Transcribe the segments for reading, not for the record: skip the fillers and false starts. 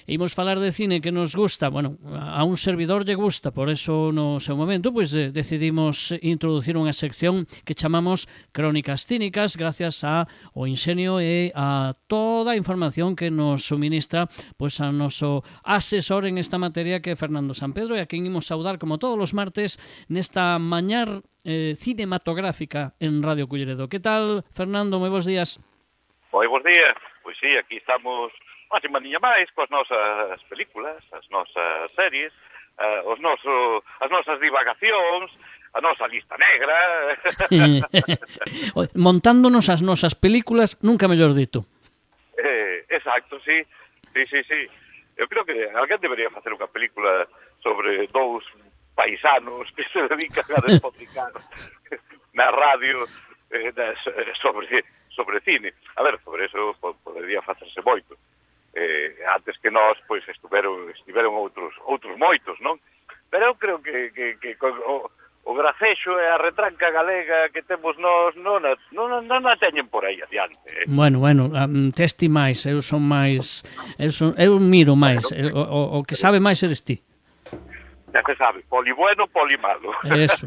Imos falar de cine que nos gusta, bueno, a un servidor lle gusta, por eso no seu momento pois decidimos introducir unha sección que chamamos Crónicas Cínicas, gracias ao inxenio e a toda a información que nos suministra pois a noso asesor en esta materia, que é Fernando Sampedro, e a quen imos saudar como todos os martes nesta mañar cinematográfica en Radio Culleredo. Que tal, Fernando? Moi bons días. Moi bons días. Pois sí, aquí estamos unha semaninha máis coas nosas películas, as nosas series, as nosas divagacións, a nosa lista negra. Montándonos as nosas películas, nunca mellor dito. Exacto, sí. Sí. Eu creo que alguén debería facer unha película sobre dous paisanos que se dedican a despotricar na radio sobre cine. A ver, sobre eso podería facerse moito. Antes que nós, pois, estiveron outros moitos, non? Pero eu creo que o gracexo e a retranca galega que temos nós non a teñen por aí adiante. Bueno, testi máis, eu son máis, eu miro máis, o que sabe máis eres ti. Ya se sabe, poli bueno, poli malo. Eso.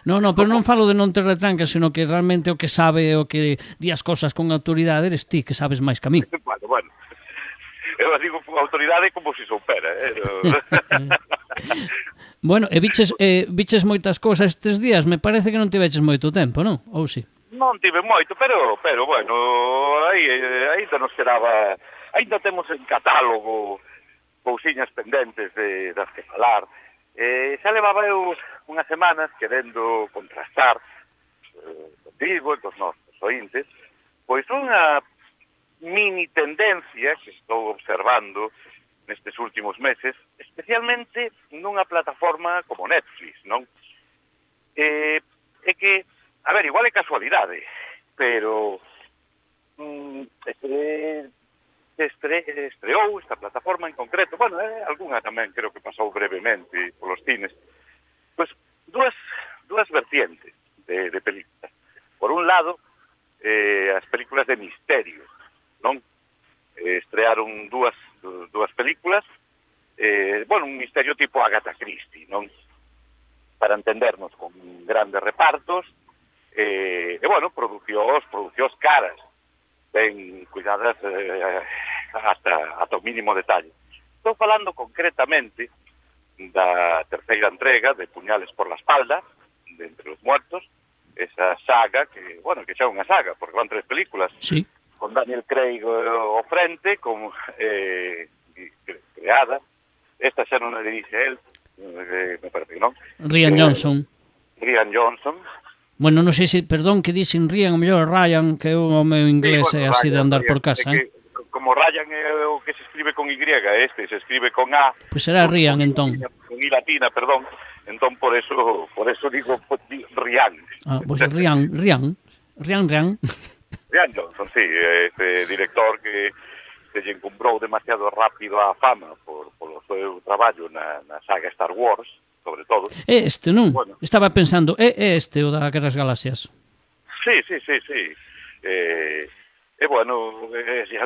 No, pero non falo de non ter retranca, sino que realmente o que sabe, o que di as cosas con autoridade eres ti, que sabes máis que a mí. Bueno. Eu digo con autoridade como se soupera. Bueno, e biches moitas cousas estes días, me parece que non tiveches moito tempo, non? Ou si? Non tive moito, pero bueno, ainda nos quedaba, ainda temos en catálogo cousiñas pendentes das que falar. Xa levaba eu unhas semanas querendo contrastar contigo e cos nosos ointes, pois unha mini tendencia que estou observando nestes últimos meses, especialmente nunha plataforma como Netflix, non? É que, a ver, igual é casualidade, pero estreou esta plataforma en concreto, bueno, algunha tamén creo que pasou brevemente polos cines, pois dúas vertientes de películas. Por un lado, as películas de misterio, non? Estrearon dúas películas, un misterio tipo Agatha Christie, non? Para entendernos, con grandes repartos, producións caras, ben cuidadas hasta o mínimo detalle. Estou falando concretamente da terceira entrega de Puñales por la espalda, de Entre los muertos, esa saga que xa é unha saga, porque van 3 películas, sí, con Daniel Craig ao frente, creada. Esta xa non a dirixe el, me parece que non. Rian Johnson. Bueno, non sei se, perdón, que dixen Rian, o mellor Ryan, que o meu inglés é así de andar por casa. Como Ryan é o que se escribe con Y, este se escribe con A. Pois será Rian, entón. Con I latina, perdón. Entón, por eso digo Rian. Pois Rian. Rian Johnson, sí, este director que se lle encumbrou demasiado rápido á fama polo seu traballo na saga Star Wars, sobre todo. É este, non? Bueno. Estaba pensando, é este o da Guerras Galaxias? Sí. Xa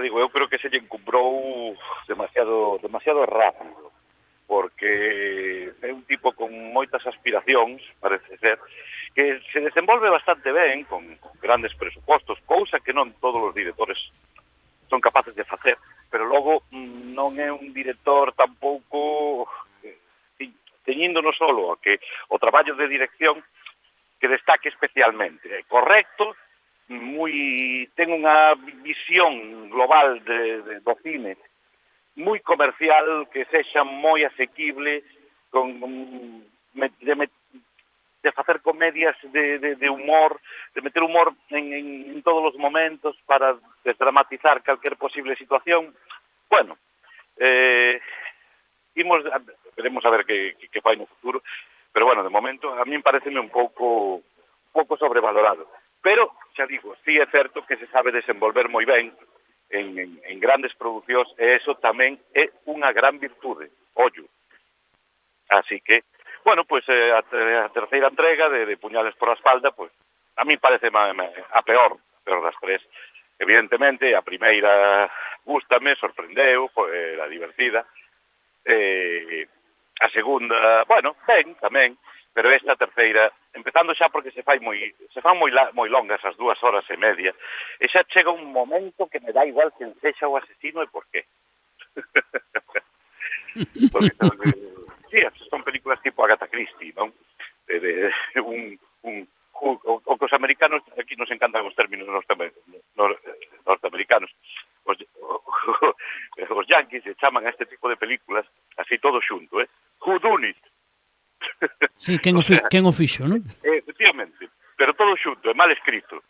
digo, eu creo que se lle encumbrou demasiado rápido, porque é un tipo con moitas aspiracións, parece ser, que se desenvolve bastante ben, con grandes presupostos, cousa que non todos os directores son capaces de facer, pero logo non é un director tampouco teñíndonos solo a que o traballo de dirección que destaque especialmente. É correcto, ten unha visión global do cine moi comercial, que sexa moi asequible, de facer comedias de humor, de meter humor en todos os momentos para desdramatizar calquer posible situación. Bueno, veremos a ver que fai no futuro, pero bueno, de momento a min pareceme un pouco sobrevalorado. Pero, xa digo, sí é certo que se sabe desenvolver moi ben en grandes producións, e eso tamén é unha gran virtude, ollo. Así que, bueno, pois a terceira entrega de Puñales por la espalda, pois a mí parece a peor das tres. Evidentemente, a primeira gústame, sorprendeu, era divertida. A segunda, bueno, ben, tamén, pero esta terceira, empezando xa porque se fan moi longas as 2 horas e media, e xa chega un momento que me dá igual quen sexa o asesino e por qué. Porque sí, son películas tipo Agatha Christie, non? O que os americanos, aquí nos encantan os términos norteamericanos, os yanquis se chaman a este tipo de películas así todo xunto, Who done it? Sí, quen o fixo, non? Efectivamente, pero todo xunto, é mal escrito.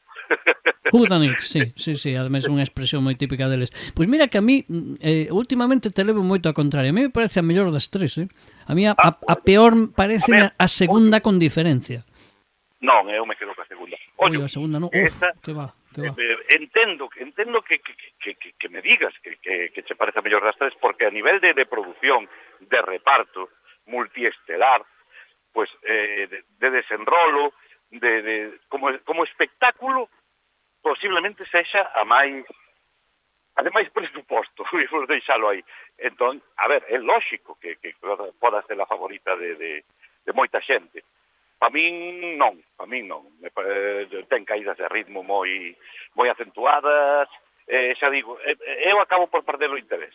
Who done it, sí, ademais unha expresión moi típica deles. Pois mira que a mí últimamente te levo moito a contrario. A mí me parece a mellor das tres, A mí a peor parece a segunda con diferencia. Non, eu me quedo ca segunda. Oye, a segunda non, que va. Entendo que me digas que che parece a mellor das tres, porque a nivel de producción, de reparto, multiestelar, pues de desenrolo, como espectáculo, posiblemente sexa a máis presuposto, vamos deixalo aí. Entón, a ver, é lógico que poda ser a favorita de moita xente. Para min non. Ten caídas de ritmo moi acentuadas, xa digo, eu acabo por perder o interés.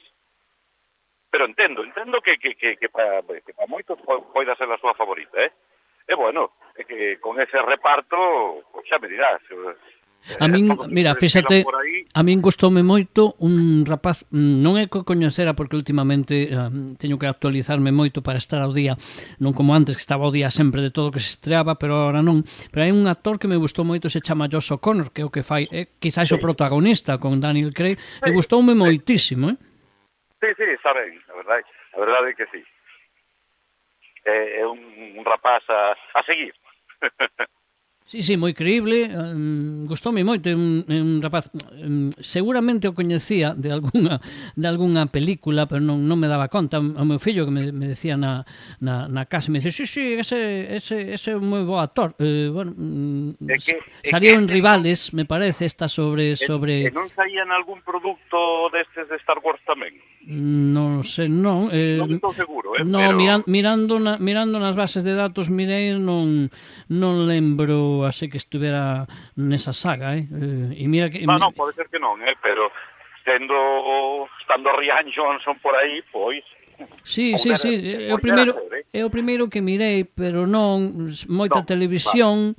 Pero entendo que para moitos poida ser a súa favorita, E bueno, que con ese reparto, xa me dirás. A min, mira, fíxate, a min gustoume moito un rapaz, non é que coñecera porque últimamente teño que actualizarme moito para estar ao día, non como antes que estaba ao día sempre de todo que se estreaba, pero agora non. Pero hai un actor que me gustou moito, se chama Josh O'Connor, que é o que fai, quizás o protagonista con Daniel Craig, e gustoume moitísimo, Sí, está ben, a verdade é que sí. É un rapaz a seguir. Sí, moi creíble, gustoume moito, é un rapaz, seguramente o coñecía de algunha película, pero non me daba conta. O meu fillo que me decía na casa, me dice, sí, ese é un moi bo actor. Bueno, salió en Rivales, me parece, esta sobre... E non saía en algún produto destes de Star Wars tamén? Non sei, non. Non estou seguro, No, pero... mirando nas bases de datos mirei, non lembro así que estuvera nesa saga, E mira que... Non, pode ser que non, pero estando Rian Johnson por aí, pois... Sí, é o primeiro que mirei, pero non moita televisión,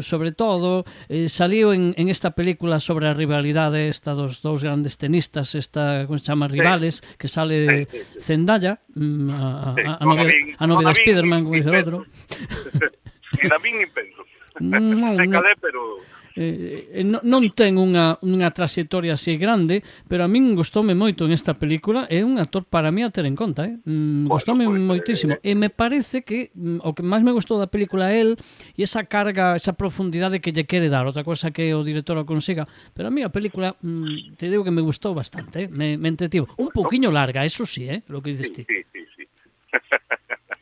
sobre todo, saliu en esta película sobre a rivalidade esta dos dous grandes tenistas, esta, como se chama, Rivales, que sale Zendaya, a novia de Spiderman, como dice o outro. Ni a min nin penso. Sei calé, pero... non ten unha traxectoria así grande, pero a min gustoume moito en esta película, é un actor para mí a ter en conta, gustoume moitísimo, e me parece que o que máis me gustou da película é el e esa carga, esa profundidade que lle quere dar, outra cosa que o director o consiga, pero a mí a película te digo que me gustou bastante, me entretivo, un pouquiño larga, eso sí, lo que dices ti. Sí.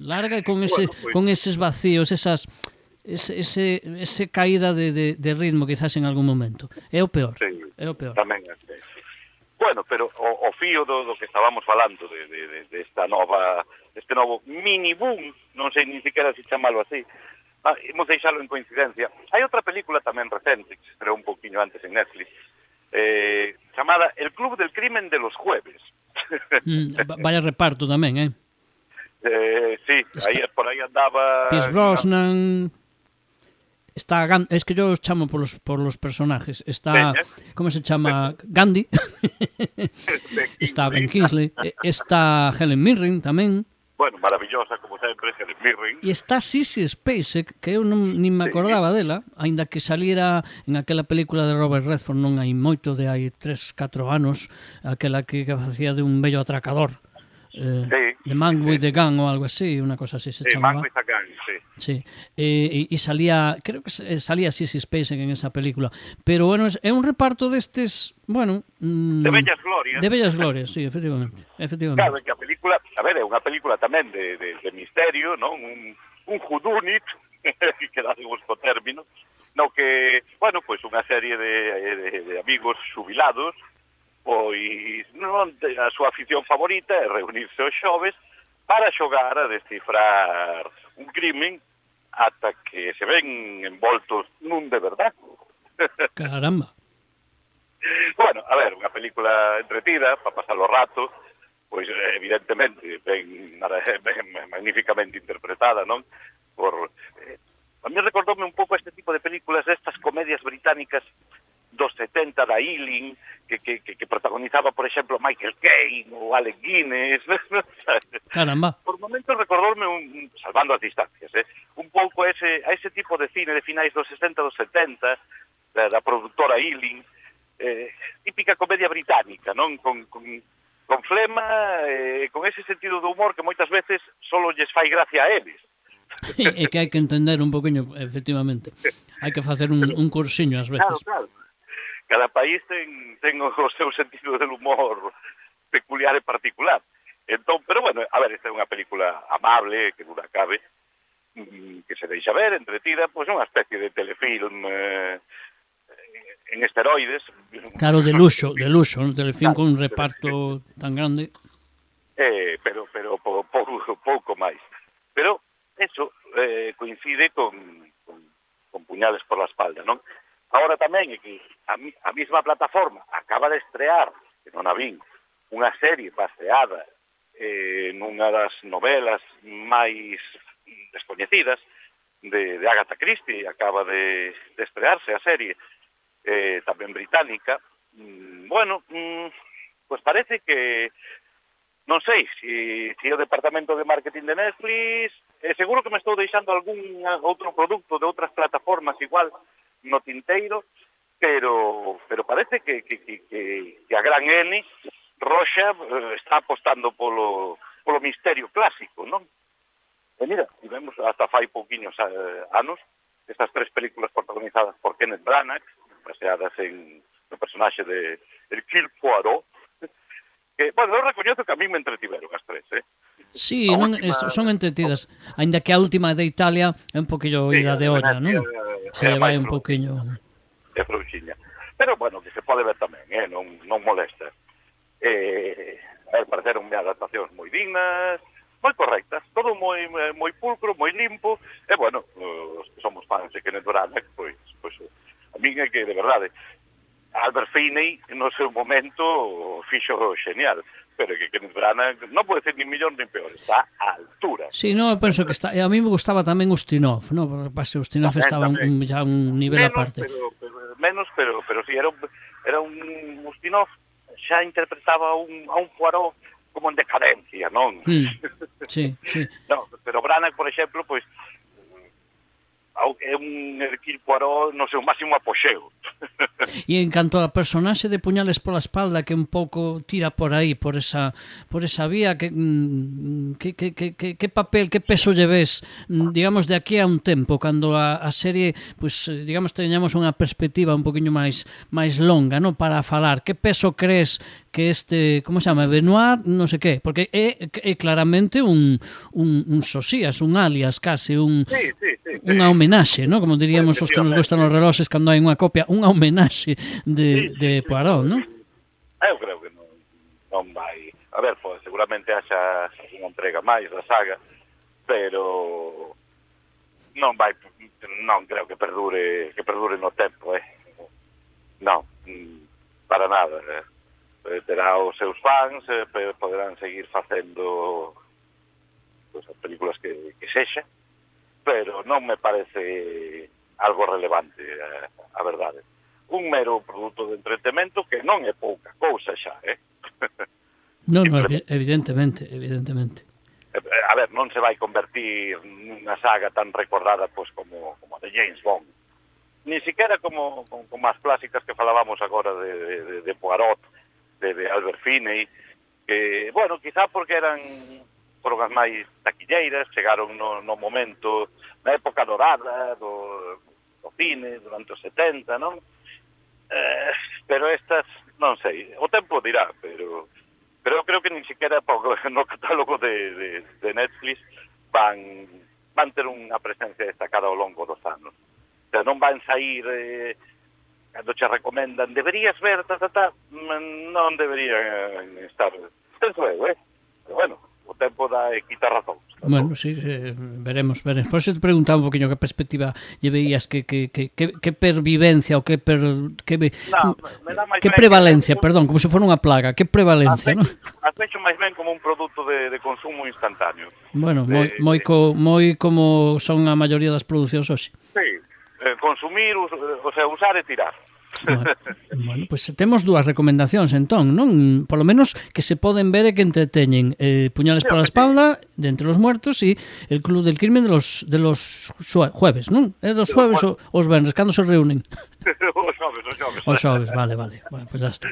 Larga e con eses vacíos, ese caída de ritmo quizás en algún momento. É o peor. Sí, é o peor. Tamén é. Bueno, pero o fío do que estábamos falando deste novo mini boom, non sei ni siquiera se chamalo así. Imos deixalo en coincidencia. Hai outra película tamén recente que se estreou un poquinho antes en Netflix, chamada El Club del Crimen de los Jueves. Vaya reparto tamén, Sí, por aí andaba Pierce Brosnan. Está es que yo os chamo por los personajes. Está, ¿cómo se llama? Gandhi. Está Ben Kingsley. Está Helen Mirren tamén. Bueno, maravillosa, como sempre, Helen Mirren. E está Sissy Spacek, que eu nin me acordaba dela, aínda que saliera en aquela película de Robert Redford non hai moito, de hai 3-4 anos, aquela que facía de un bello atracador. The Man with the Gun ou algo así, unha cosa así se chamaba. Man with the Gun, sí. E salía, creo que salía Sissy Spacek en esa película, pero bueno, é un reparto destes, bueno, de bellas glorias. De bellas glorias, sí, efectivamente. Claro, que a película, a ver, é unha película tamén de misterio, non? Un whodunit, que damos co término, no que, bueno, pois unha serie de amigos xubilados pois non a súa afición favorita é reunirse os xoves para xogar a descifrar un crimen ata que se ven envoltos nun de verdade. Caramba. Bueno, a ver, unha película entretida para pasar o rato, pois evidentemente ben magníficamente interpretada, non? A mí recordoume un pouco este tipo de películas, estas comedias británicas dos 70 da Ealing, que protagonizaba, por exemplo, Michael Caine ou Alec Guinness. Caramba. Por momentos recordoume, salvando as distancias, un pouco a ese tipo de cine de finais dos 60 dos 70, da produtora Ealing, típica comedia británica, non? Con flema, con ese sentido de humor que moitas veces solo lles fai gracia a eles. E que hai que entender un poquinho, efectivamente. Hai que facer un cursiño ás veces. Claro. Cada país ten o seu sentido del humor peculiar e particular. Entón, pero bueno, a ver, esta é unha película amable, que dura cabe, que se deixa ver, entretida, pois unha especie de telefilm en esteroides. Claro, de luxo, un telefilm con un reparto tan grande. Pero pouco máis. Pero eso coincide con Puñales por la espalda, non? Agora tamén é que a mesma plataforma acaba de estrear, que non a vin, unha serie baseada nunha das novelas máis descoñecidas de Agatha Christie. Acaba de estrearse a serie, tamén británica. Bueno, pues parece que non sei se o departamento de marketing de Netflix, seguro que me estou deixando algún outro produto de outras plataformas igual no tinteiro, pero parece que a gran N, Roxa, está apostando polo misterio clásico, non? E mira, tivemos hasta fai pouquiños anos estas 3 películas protagonizadas por Kenneth Branagh, baseadas no personaxe de Hercule Poirot, que, bueno, eu recoñezo que a mí me entretiveron as 3, Sí, son entretidas, aínda que a última de Italia é un poquillo ida de olla, non? Se vai un poquinho... É frouxiña. Pero, bueno, que se pode ver tamén, non molesta. Pareceronme adaptacións moi dignas, moi correctas, todo moi pulcro, moi limpo, e, bueno, os que somos fans de Kenneth Branagh, pois a min é que, de verdade, Albert Finney, no seu momento, fixo genial, pero que Kenneth Branagh non pode ser ni mellor nin peor, está á altura. Sí, no, penso que está. A mí me gustaba tamén Ustinov, no? Porque Ustinov estaba ya a un nivel aparte. Menos, pero sí, era un Ustinov, xa interpretaba a un Poirot como en decadencia, non? Sí. No, pero Branagh, por exemplo, pois é un Hercule Poirot no seu máximo apoxeo. E en canto a personaxe de Puñales pola espalda, que un pouco tira por aí, por esa vía, que papel, que peso lle ves, digamos, de aquí a un tempo, cando a serie, pues, digamos, teñamos unha perspectiva un poquinho máis longa, no, para falar. Que peso crees que este, como se chama, Benoit, non sei que, porque é claramente un sosías, un alias, case, unha homenaxe, ¿no? Como diríamos os que nos gustan os reloxes cando hai unha copia, unha homenaxe de Poirot, ¿no? Eu creo que non vai... A ver, pues, seguramente haxa unha entrega máis da saga, pero non creo que perdure no tempo, Non, para nada. Terá os seus fans, poderán seguir facendo as películas que sexa, pero non me parece algo relevante, a verdade. Un mero produto de entretenimento que non é pouca cousa xa, Non, evidentemente. A ver, non se vai convertir nunha saga tan recordada como a de James Bond. Ni siquiera como as clásicas que falábamos agora de Poirot, de Albert Finney, que, bueno, quizá porque eran drogas máis taquilleiras, chegaron no momento, na época dorada do cine, durante os 70, non? Pero estas, non sei, o tempo dirá, pero eu creo que nin siquiera no catálogo de Netflix van ter unha presencia destacada ao longo dos anos. O sea, non van sair cando che recomendan, deberías ver, non deberían estar. Penso eu, Pero bueno, o tempo dá e quita razón. Bueno, sí, veremos. Por eso te preguntaba un poquinho que perspectiva lle veías que pervivencia ou Me dá máis que ben prevalencia, perdón, como se fora unha plaga, que prevalencia, non? as vexo máis ben como un produto de consumo instantáneo. Bueno, moi como son a maioría das producións hoxe. Sí, consumir, o sea, usar e tirar. Bueno, pues temos dúas recomendacións entón, non? Por lo menos que se poden ver e que entreteñen Puñales para la espalda, De entre los muertos e El club del crimen de los jueves, non? É dos jueves ou os venres, cando se reúnen? Os xoves, vale. Bueno, pues ya está.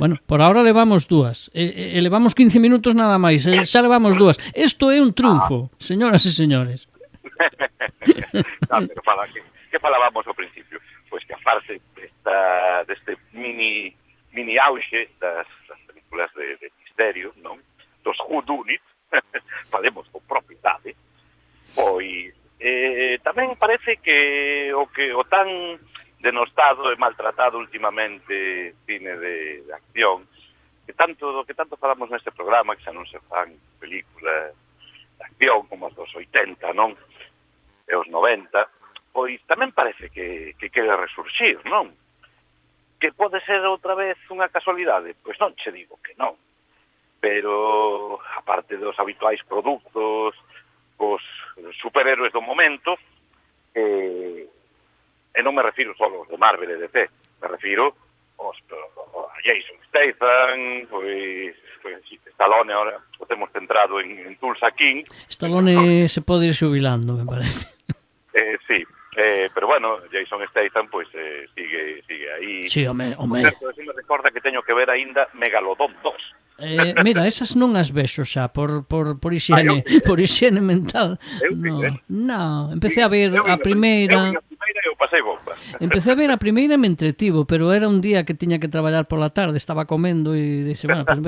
Bueno, por ahora levamos dúas. Levamos 15 minutos nada máis. Xa levamos dúas. Isto é un triunfo, señoras e señores. Pero que falábamos ao principio? Pois que aparte deste mini auxe das películas de misterio, non? Dos whodunit, falemos con propiedade, pois tamén parece que o tan denostado e maltratado últimamente cine de acción, que tanto falamos neste programa, que xa non se fan películas de acción como as dos 80, non? E os 90, pois tamén parece que quere resurxir, non? Que pode ser outra vez unha casualidade? Pois non che digo que non. Pero, aparte dos habituais produtos, os superhéroes do momento, e non me refiro só aos de Marvel e DC, me refiro a Jason Statham, pois Stallone, ahora o temos centrado en Tulsa King. Stallone se pode ir xubilando, me parece. Sí, pero bueno, Jason Statham pois sigue aí. Sí, home. Por certo, eso me recorda que teño que ver aínda Megalodon 2. Mira, esas non as vexo xa por hixiene mental. No, empecé a ver a primeira. Eu pasei bomba. Empecé a ver a primeira e me entretivo, pero era un día que tiña que traballar pola tarde, estaba comendo e dixe, bueno, pues,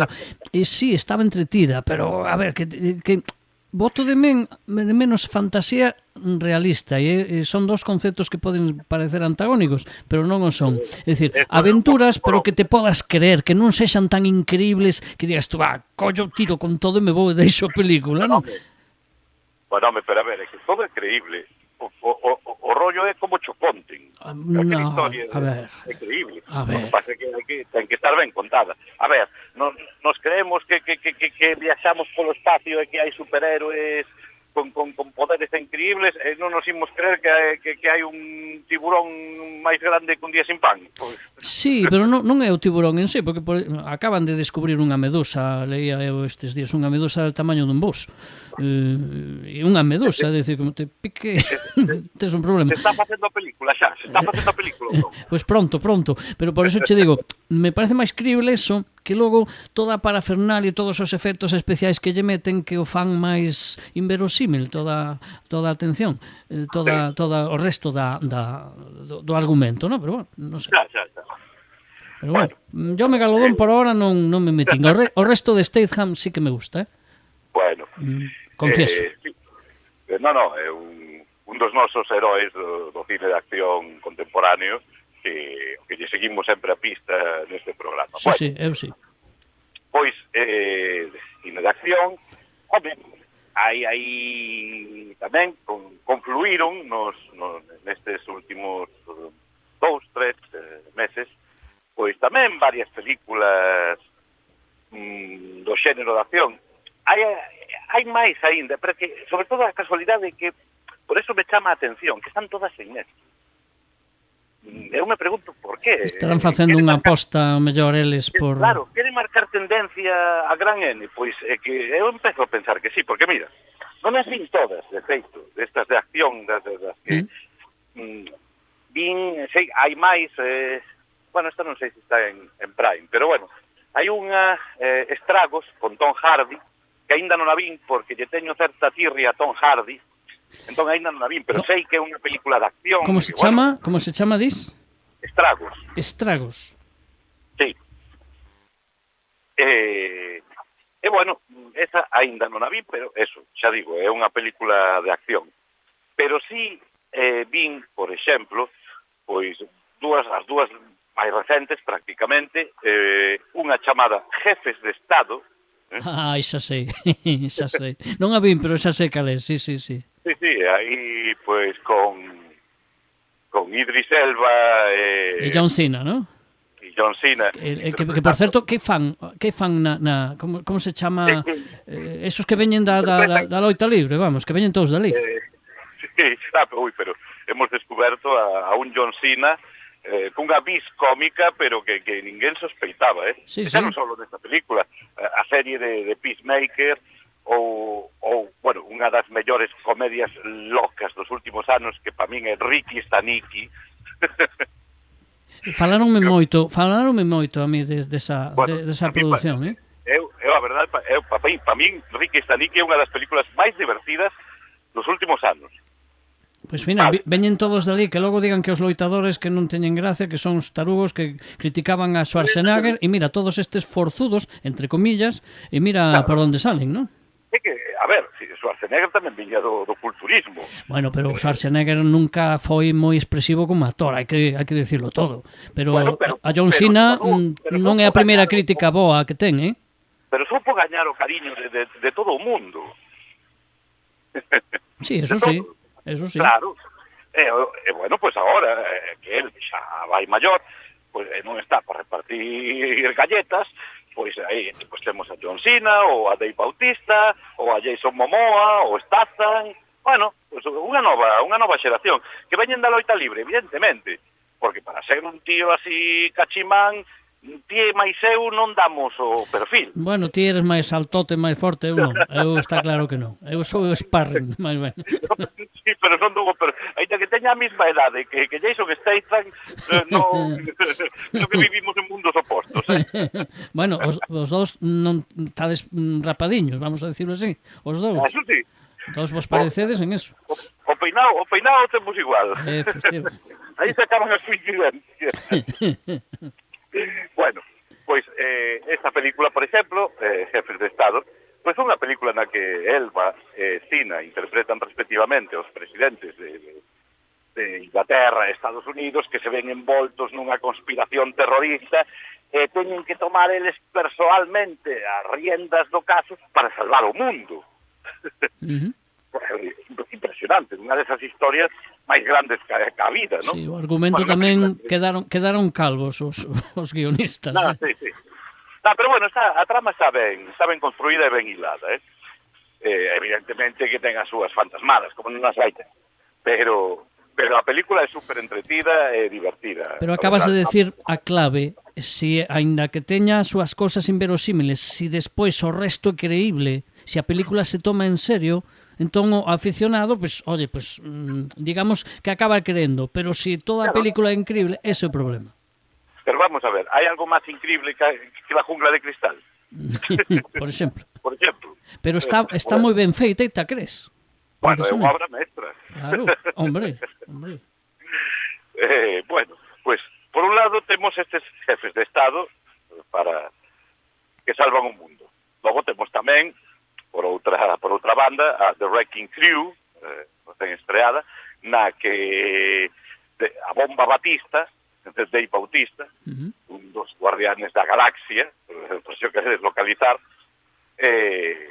e sí, estaba entretida, pero a ver, que boto de menos fantasía realista e son dos conceptos que poden parecer antagónicos, pero non o son. É dicir, aventuras, pero que te podas creer, que non sexan tan increíbles que digas tú, collo, tiro con todo e me vou e deixo a película, non? Bueno, pero a ver, é que todo é creíble. O rollo é como cho conten. No, historia a ver. É creíble. A ver. O que pasa é que ten que estar ben contada. A ver, nos creemos que viaxamos polo espacio e que hai superhéroes con poderes increíbles e non nos imos creer que hai un tiburón máis grande que un día sin pan. Pues... Sí, pero non é o tiburón en sí, porque acaban de descubrir unha medusa, leía eu estes días, unha medusa del tamaño dun bus. E unha medusa, é dicir, como te pique, tes un problema. Se está facendo a película xa, Pois pronto, pero por eso che digo, me parece máis creíble eso que logo toda a parafernalia e todos os efectos especiais que lle meten que o fan máis inverosímil, toda a atención, toda o resto do argumento, non? Pero bueno, non sei. Xa. Pero bueno, yo Megalodón por ahora non me metín. O resto de Statham sí que me gusta, Bueno. Confieso. Sí. No, é un dos nosos heróis do cine de acción contemporáneo que lle seguimos sempre a pista neste programa. Sí, eu sí. Pois, cine de acción, home, aí tamén confluíron nestes últimos 2-3 meses, pois tamén varias películas do xénero de acción. Hai máis aínda, pero que, sobre todo, a casualidade que, por eso me chama a atención, que están todas en Netflix. Eu me pregunto por qué. Estarán facendo unha aposta mellor eles por... Claro, queren marcar tendencia a gran N, pois é que eu empezo a pensar que sí, porque mira, non as vin todas, de feito, destas de acción, das que vin, sei, hai máis, bueno, esta non sei se está en Prime, pero bueno, hai unha Estragos con Tom Hardy, que aínda non a vin porque lle teño certa tirria a Tom Hardy. Entón aínda non a vin, pero sei que é unha película de acción. Como se chama? Como se chama, dis? Estragos. Estragos. Sí. E bueno, esa aínda non a vin, pero eso, xa digo, é unha película de acción. Pero sí vin, por exemplo, pois as dúas máis recentes, prácticamente, unha chamada Jefes de Estado. Xa sei, xa sei. Non a vin, pero xa sei cal é, sí. Sí, aí, pois, con Idris Elba E John Cena, non? e John Cena. Que por certo, que fan na como se chama esos que veñen da loita libre, vamos, que veñen todos dali. Sí, pero hemos descoberto a un John Cena cunha vis cómica, pero que ninguén sospeitaba, Sí, xa non solo nesta película, a serie de Peacemaker, ou bueno, unha das mellores comedias locas dos últimos anos, que para min é Ricky Staniki. Falaronme moito a mí desa produción, Eu a verdade, para min Ricky Staniki é unha das películas máis divertidas dos últimos anos. Pois fina, veñen todos dali que logo digan que os loitadores que non teñen gracia, que son os tarugos que criticaban a Schwarzenegger, e mira, todos estes forzudos, entre comillas, e mira por onde salen, non? É que, a ver, Schwarzenegger tamén viña do culturismo. Bueno, pero Schwarzenegger nunca foi moi expresivo como actor, hai que dicirlo todo. Pero a John Cena non é a primeira crítica boa que ten, Pero supo gañar o cariño de todo o mundo. Sí, eso sí. Eso sí. Claro. Bueno, pues agora que él xa vai maior, pues non está para repartir galletas, pois aí pues, temos a John Cena, ou a Dave Bautista, ou a Jason Momoa, ou Statham, bueno, pues unha nova xeración, que veñen da loita libre, evidentemente, porque para ser un tío así cachimán, ti e máis eu non damos o perfil. Bueno, ti eres máis altote, máis forte, eu non. Eu está claro que non. Eu sou o sparring, máis ben. Sí, pero non dugo, pero ainda que teña a mesma idade que Jason Statham, non que vivimos en mundos opostos, Bueno, os dous non estades rapadiños, vamos a decirlo así, os dous. Eso sí. Dous vos parecedes en eso. O peinado temos igual. Efectivo. Aí se acaban as coincidencias. Bueno, pois esta película, por exemplo, Jefes de Estado, pois é unha película na que Elba e Cena interpretan respectivamente os presidentes de Inglaterra e Estados Unidos que se ven envoltos nunha conspiración terrorista e teñen que tomar eles personalmente as riendas do caso para salvar o mundo. Impresionante, unha desas historias máis grandes que a vida, non? Sí, o argumento tamén quedaron calvos os guionistas. Sí. Pero bueno, a trama está ben construída e ben hilada, evidentemente que ten as súas fantasmadas, como non as vai ter, pero a película é super entretida e divertida. Pero acabas de decir a clave, si aínda que teña as súas cosas inverosímiles, si despois o resto é creíble, si a película se toma en serio, entón o aficionado, pues, oye, pues, digamos que acaba creendo, pero si toda a película é increíble, ese é o problema. Pero vamos a ver, hai algo máis increíble que la jungla de cristal? Por exemplo. Por exemplo. Pero está moi ben feita e te crees. Bueno, é unha obra maestra. Claro, hombre. Bueno, pues, por un lado temos estes jefes de Estado para que salvan o mundo. Logo temos tamén por outra banda, a The Wrecking Crew, ten estreada, na que a bomba Batista, Dave Bautista, un dos guardianes da galaxia, por se o queredes localizar, e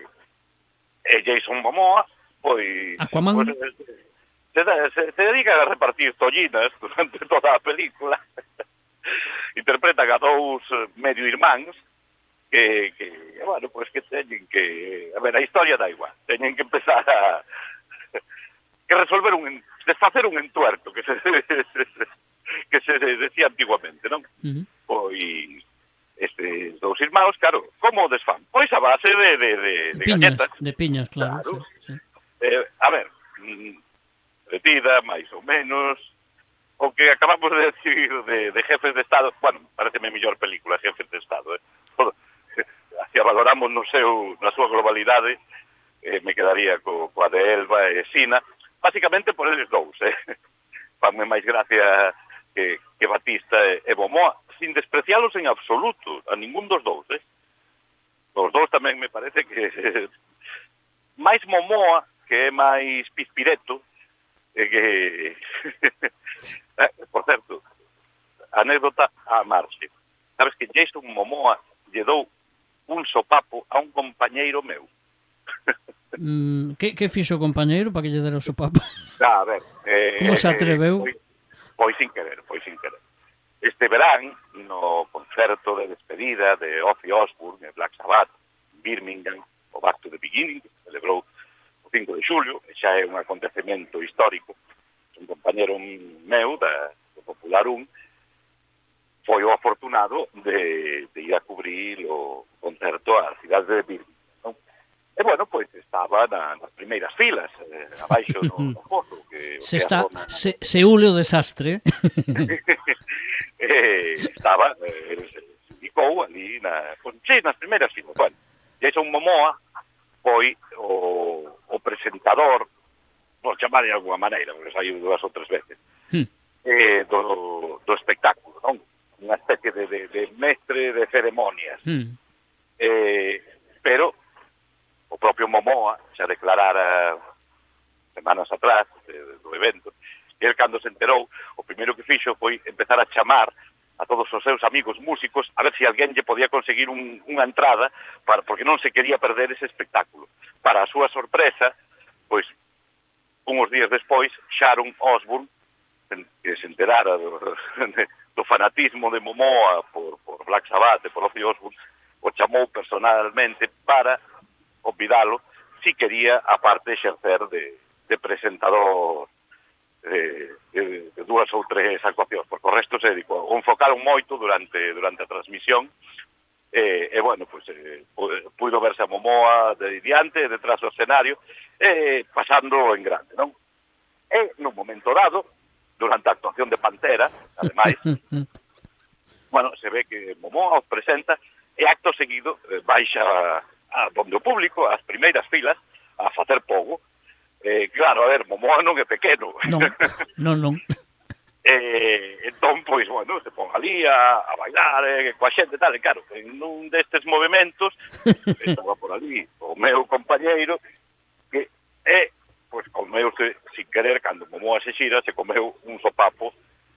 Jason Momoa, pois... Aquaman. Se dedica a repartir tollinas durante toda a película. Interpretan a dous medio irmáns, que bueno, pues que teñen que... A ver, a historia da igual. Teñen que empezar a... que resolver desfacer un entuerto que se decía antiguamente, non? Pois estes dous irmãos, claro, como o desfán? Pois a base de galletas. De piñas, claro. Sí. A ver, retida, máis ou menos... O que acabamos de decir de Jefes de Estado, bueno, pareceme mellor película Jefes de Estado, se a valoramos na súa globalidade, me quedaría coa de Elba e Cena, basicamente por eles dous, fanme máis gracia que Batista e Momoa, sin desprecialos en absoluto, a ningún dos dous, Os dous tamén me parece que máis Momoa, que é máis pispireto, que por certo, anécdota á marxe. Sabes que Jason Momoa lle dou un sopapo a un compañeiro meu. Que fixo o compañeiro para que lle dera o sopapo? A ver, Como se atreveu? Pois sin querer. Este verán, no concerto de despedida de Ozzy Osbourne e Black Sabbath, Birmingham, o Back to the Beginning, que celebrou o 5 de xulio, e xa é un acontecemento histórico. Un compañero meu do Popular 1 foi o afortunado de ir a cubrir o concerto á cidade de Birmingham, non? E, bueno, pois estaba nas primeiras filas, abaixo no foto. Seúl o desastre. Estaba, se indicou ali, nas primeiras filas. Bueno, Jason Momoa foi o presentador, por chamar de alguma maneira, porque saiu 2 ou 3 veces, do espectáculo, non? Unha especie de mestre de ceremonias. Pero o propio Momoa xa declarara semanas atrás do evento, e el, cando se enterou, o primeiro que fixo foi empezar a chamar a todos os seus amigos músicos a ver se alguén lle podía conseguir unha entrada porque non se quería perder ese espectáculo. Para a súa sorpresa, pois, unhos días despois, Sharon Osbourne, que se enterara do fanatismo de Momoa por Black Sabbath e por Ozzy Osbourne, o chamou personalmente para convidalo si quería, aparte, exercer de presentador de 2 ou 3 actuacións, porque o resto se dedicou. O enfocaron moito durante a transmisión, e bueno, pues, puido verse a Momoa de diante, detrás do escenario, pasando en grande, non? E, nun momento dado, durante a actuación de Pantera, ademais, bueno, se ve que Momoa os presenta, e acto seguido baixa a donde o público, ás primeiras filas, a facer pogo. Claro, a ver, Momoa non é pequeno. Non. Entón, pois, bueno, se pon ali a bailar coa xente e tal, e claro, en un destes movimentos estaba por ali o meu compañeiro que pois, comeuse sin querer, cando Momoa se xira, se comeu un sopapo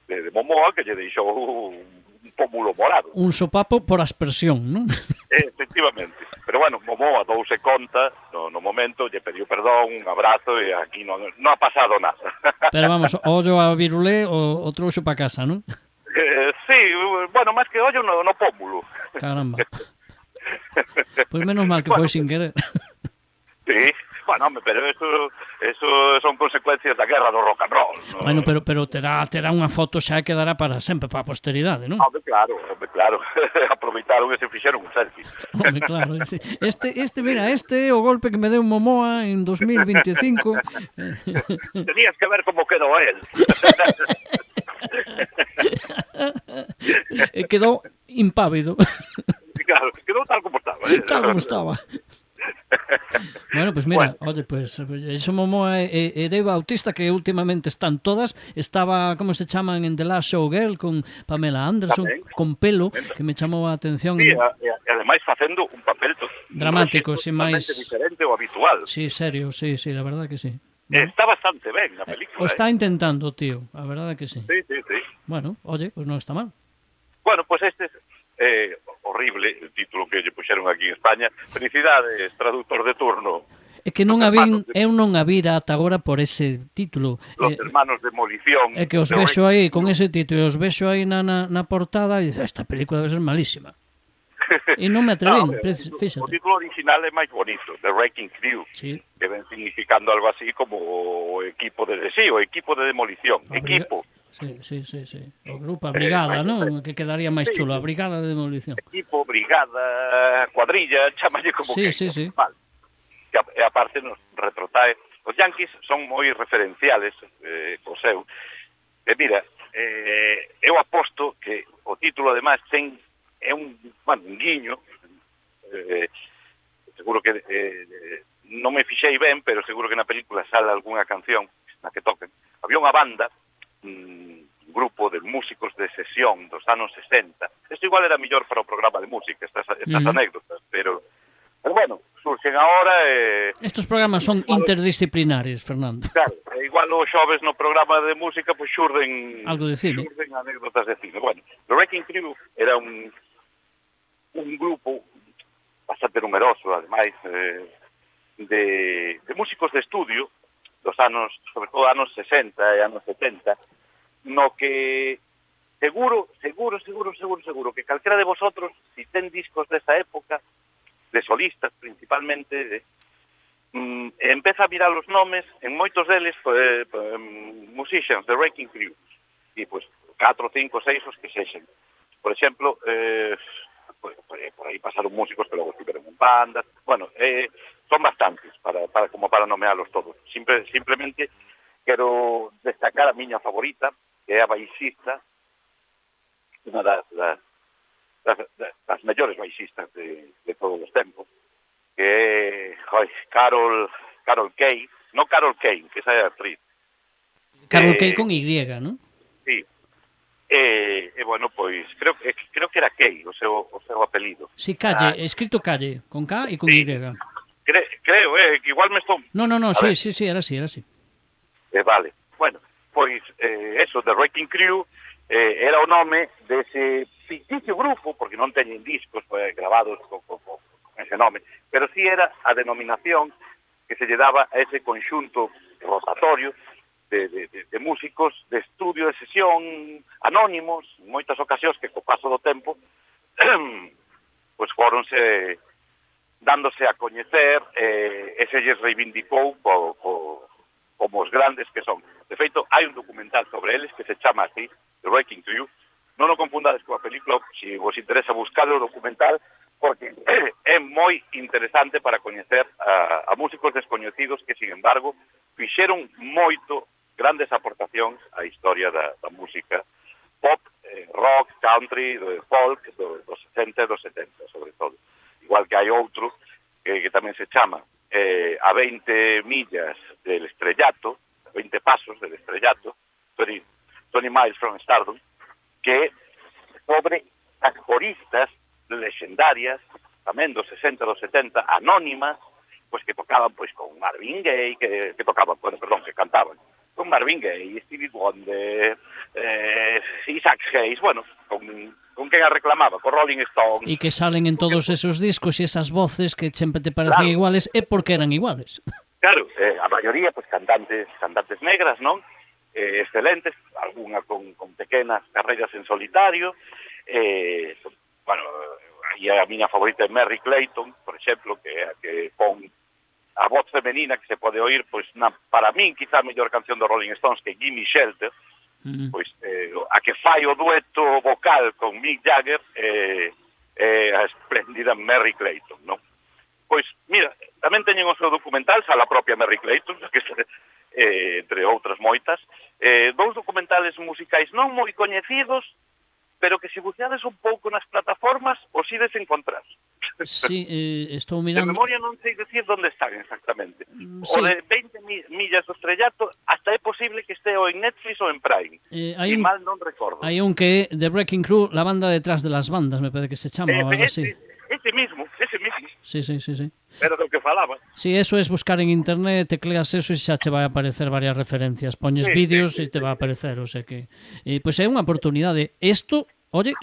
de Momoa que lle deixou un pómulo morado. Un sopapo por aspersión, non? Efectivamente. Pero, bueno, Momoa douse conta no momento, lle pediu perdón, un abrazo, e aquí non ha pasado nada. Pero vamos, ollo a virulé o trouxo para casa, non? Sí, bueno, máis que ollo no pómulo. Caramba. Pois menos mal que foi sin querer. Sí, bueno, pero eso son consecuencias da guerra do rock and roll, ¿no? Bueno, pero terá unha foto xa que dará para sempre, para a posteridade, non? Hombre, claro. Aproveitaron e se fixeron un selfie. Hombre, claro. Mira, este é o golpe que me deu Momoa en 2025. Tenías que ver como quedou él. E quedou impávido. Claro, quedou tal como estaba. Tal como estaba. Bueno, pues mira, oye, pues eso Momoa e Dave Bautista, que últimamente están todas, estaba, como se chaman, en The Last Show Girl con Pamela Anderson, tamén, con pelo, que me chamou a atención. Sí, e ademais facendo un papel dramático, sin máis diferente ao habitual. Sí, serio, sí, la verdad que sí. Bueno, está bastante ben na película. O está intentando, tío, a verdade que sí. Sí. Bueno, oye, pues non está mal. Bueno, pues este es horrible el título que lle puxeron aquí en España. Felicidades, traductor de turno. É que non eu non a vira ata agora por ese título. Los hermanos de Demolición. É que os vexo aí con ese título, os vexo aí na portada e dices, esta película debe ser malísima. E non me atrevín, fíxate. O título original é máis bonito, The Wrecking Crew, sí, que ven significando algo así como o equipo de demolición. Equipo. Sí. O grupo, a brigada, non? Que quedaría máis chulo, a brigada de demolición. Equipo, brigada, cuadrilla, chamalle como sí, que. Sí. Vale. E aparte nos retrotrae. Os Yankees son moi referenciales co seu. E mira, eu aposto que o título además é un guiño, seguro que non me fixei ben, pero seguro que na película sale algunha canción na que toquen. Había unha banda, un grupo de músicos de sesión dos anos 60. Isto igual era mellor para o programa de música, estas anécdotas, pero bueno, surxen ahora Estos programas son interdisciplinares, Fernando. claro, igual os xoves no programa de música pois xurden Algo de cine. xurden anécdotas de cine. Bueno, The Wrecking Crew era un grupo bastante numeroso, ademais, de músicos de estudio dos anos, sobre todo anos 60 e anos 70, no que seguro que calquera de vosotros, si ten discos desa época, de solistas principalmente, empeza a mirar os nomes, en moitos deles, musicians, The Wrecking Crew, e, pois, 4, 5, 6 os que sexen. Por exemplo, por aí pasaron músicos que logo estiveron en bandas, bueno, son bastantes, como para nomealos todos. Simplemente quero destacar a miña favorita, que é a baixista, unha das mellores baixistas de todos os tempos, que é Carol Kane, non Carol Kane, que esa é a actriz. Carol Kane con Y, non? Sí. Bueno, pois, creo que era Kay, o seu apelido. Sí, Calle, escrito Calle, con K e con sí. Y. Creo, que igual me estou... No, sí, era así. Vale, bueno, pois, eso, The Wrecking Crew, era o nome dese ficticio grupo, porque non teñen discos grabados con ese nome, pero sí era a denominación que se lle daba a ese conxunto rotatorio de músicos de estudio, de sesión, anónimos, en moitas ocasións que co paso do tempo pois foronse dándose a coñecer, e se lles reivindicou como os grandes que son. De feito, hai un documental sobre eles que se chama así, The Wrecking Crew. Non o confundades coa película, se vos interesa buscar o documental, porque é moi interesante para coñecer a músicos descoñecidos que, sin embargo, fixeron moito grandes aportacións á historia da música pop, rock, country, folk, dos 60 e dos 70, sobre todo. Igual que hai outro que tamén se chama A 20 millas del estrellato, 20 pasos del estrellato, 20 miles from stardom, que sobre as coristas lexendarias, tamén dos 60 e dos 70, anónimas, pois que tocaban pois con Marvin Gaye, que cantaban con Marvin Gaye, Stevie Wonder, Isaac Hayes, bueno, con quen a reclamaba, con Rolling Stone. E que salen en todos esos discos e esas voces que sempre te parecen iguales é porque eran iguales. Claro, a maioría, pues, cantantes negras, non? Excelentes, algunha con pequenas carreiras en solitario, bueno, e a miña favorita é Merry Clayton, por exemplo, que pon a voz femenina que se pode oír, pois, para min, quizá a mellor canción do Rolling Stones, que Gimme Shelter, pois, a que fai o dueto vocal con Mick Jagger, a espléndida Merry Clayton, non? Pois, mira, tamén teñen o seu documental, xa a propia Merry Clayton, entre outras moitas, dous documentales musicais non moi coñecidos, pero que se buceades un pouco nas plataformas os ides encontrar. Sí, estou mirando... De memoria non sei decir onde están exactamente. Sí. O de 20 millas do estrellato, hasta é posible que este o en Netflix ou en Prime. Mal non recordo. Hai un que é The Wrecking Crew, la banda detrás de las bandas, me parece que se chama, ou algo así. Ese mismo. Sí. Era do que falaba. Sí, eso es buscar en internet, tecleas eso e xa che vai aparecer varias referencias. Poñes vídeos e te va a aparecer, o sea que... Pois é unha oportunidade. Isto, oye,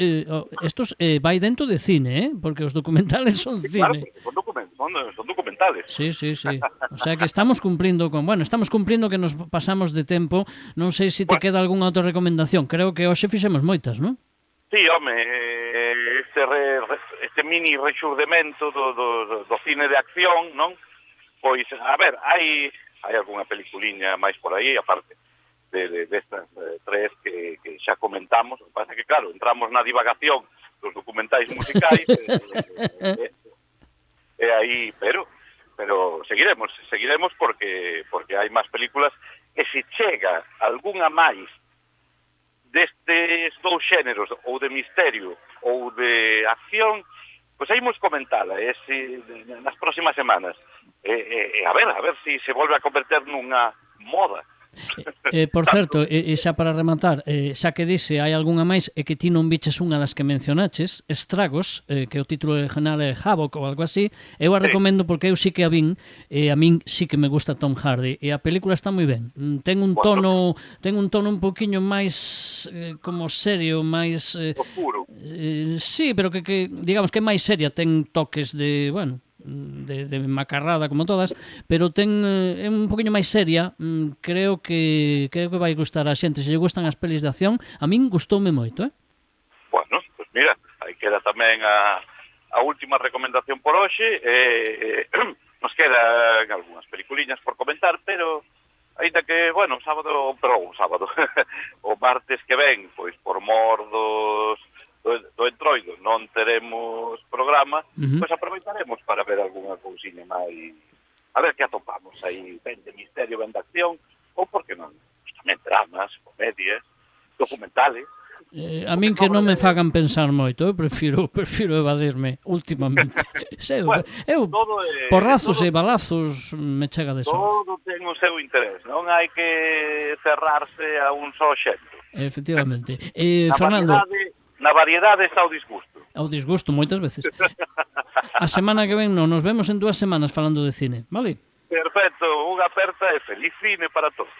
estos vai dentro de cine, porque os documentales son cine. Claro, son documentales. Sí. O sea que estamos cumplindo que nos pasamos de tempo. Non sei se te queda algunha outra recomendación. Creo que hoxe fixemos moitas, non? Sí, home, este mini rexurdemento do cine de acción, non? Pois, a ver, hai algunha peliculiña máis por aí, aparte destas tres que xa comentamos. O que pasa que, claro, entramos na divagación dos documentais musicais, e aí, pero seguiremos porque hai máis películas, e se chega algunha máis destes dous xéneros, ou de misterio ou de acción, pois aí imos comentala nas próximas semanas. A ver se volve a converter nunha moda Por certo, e xa para rematar, xa que dice hai algunha máis e que ti non biches unha das que mencionaches, Estragos, que o título original é Havoc ou algo así, eu a recomendo porque eu sí que a vin, e a min sí que me gusta Tom Hardy, e a película está moi ben. Ten un tono un poquiño máis como serio, máis Oscuro. sí, pero que digamos que é máis seria, ten toques de, bueno, de macarrada como todas, pero ten é un poquinho máis seria. Creo que vai gustar a xente. Se lle gustan as pelis de acción, a min gustoume moito, Bueno, pues mira, aí queda tamén a última recomendación por hoxe. Nos quedan algunhas peliculiñas por comentar, pero aínda que, bueno, sábado, o martes que ven, pois por mor do entroido non teremos programa, pois aproveitaremos para ver algunha cousiña máis, a ver que atopamos aí, ben de misterio, ben de acción, ou por que non, pois tamén dramas, comedias, documentales. A min que non me fagan pensar moito, eu prefiro evadirme últimamente. Eu porrazos e balazos me chega de sobra. Todo ten o seu interés, non hai que cerrarse a un só xento. Efectivamente. Fernando, na variedade está o disgusto. Ao disgusto moitas veces. A semana que ven nos vemos en 2 semanas falando de cine, vale? Perfecto, unha aperta e feliz cine para todos.